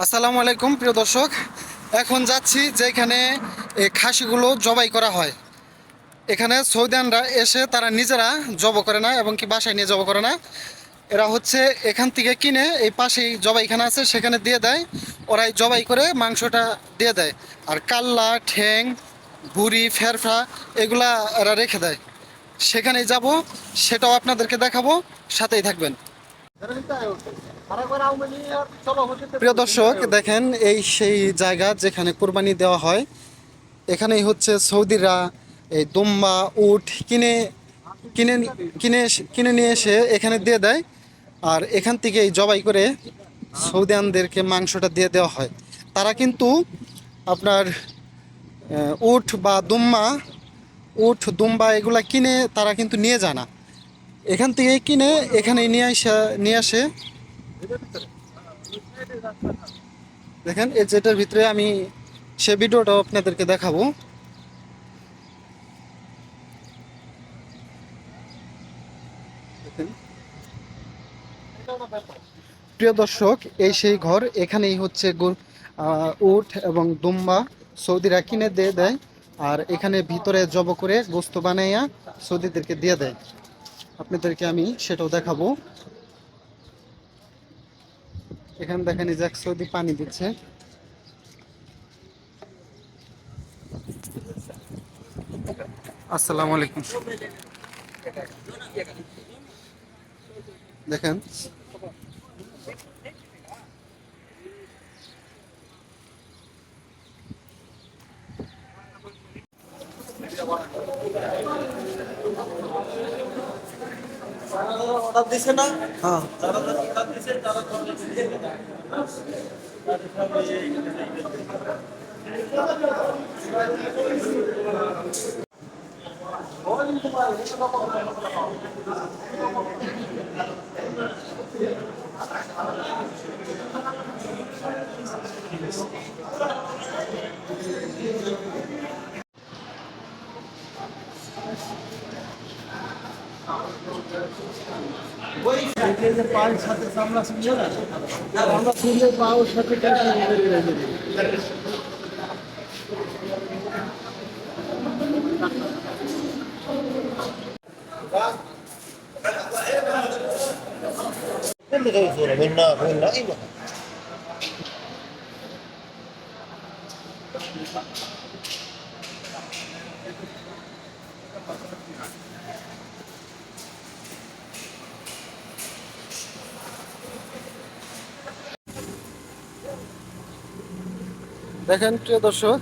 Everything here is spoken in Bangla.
আসসালামু আলাইকুম প্রিয় দর্শক। এখন যাচ্ছি যেখানে এই খাসিগুলো জবাই করা হয়। এখানে সৌদিয়ানরা এসে তারা নিজেরা জব করে না এবং কি বাসায় নিয়ে জব করে না। এরা হচ্ছে এখান থেকে কিনে এই পাশেই জবাইখানা আছে সেখানে দিয়ে দেয়। ওরাই জবাই করে মাংসটা দিয়ে দেয়। আর কাল্লা, ঠ্যাং, ভুঁড়ি, ফেরফা এগুলা এরা রেখে দেয়। সেখানেই যাব, সেটাও আপনাদেরকে দেখাবো, সাথেই থাকবেন। প্রিয় দর্শক, দেখেন এই সেই জায়গা যেখানে কোরবানি দেওয়া হয়। এখানেই হচ্ছে সৌদিরা এই দুম্বা, উট কিনে কিনে কিনে কিনে নিয়ে এসে এখানে দিয়ে দেয়। আর এখান থেকে এই জবাই করে সৌদিয়ানদেরকে মাংসটা দিয়ে দেওয়া হয়। তারা কিন্তু আপনার উট বা দুম্বা এগুলা কিনে তারা কিন্তু নিয়ে যায় না। এখান থেকেই কিনে এখানেই নিয়ে আসে। দেখেন এই যেটার ভিতরে আমি সে ভিডিওটাও আপনাদেরকে দেখাবো। দেখেন প্রিয় দর্শক, এই সেই ঘর। এখানেই হচ্ছে উট এবং দুম্বা সৌদিরা কিনে দিয়ে দেয়। আর এখানে ভিতরে জব করে গোস্ত বানাইয়া সৌদিদেরকে দিয়ে দেয়। আপনাদেরকে আমি সেটাও দেখাবো। এখানে দেখেন এই যে এক সৌদি পানি দিচ্ছে। আসসালামু আলাইকুম। দেখেন অর্ডার দিছে না? হ্যাঁ, যারা যারা অর্ডার দিছে তারা ওই যে পায়ের সাথে চামড়া ছিল না, আমরা শুনলে পাওয়ার সাথে كل غير صورة من أيوة. দেখেন প্রিয় দর্শক,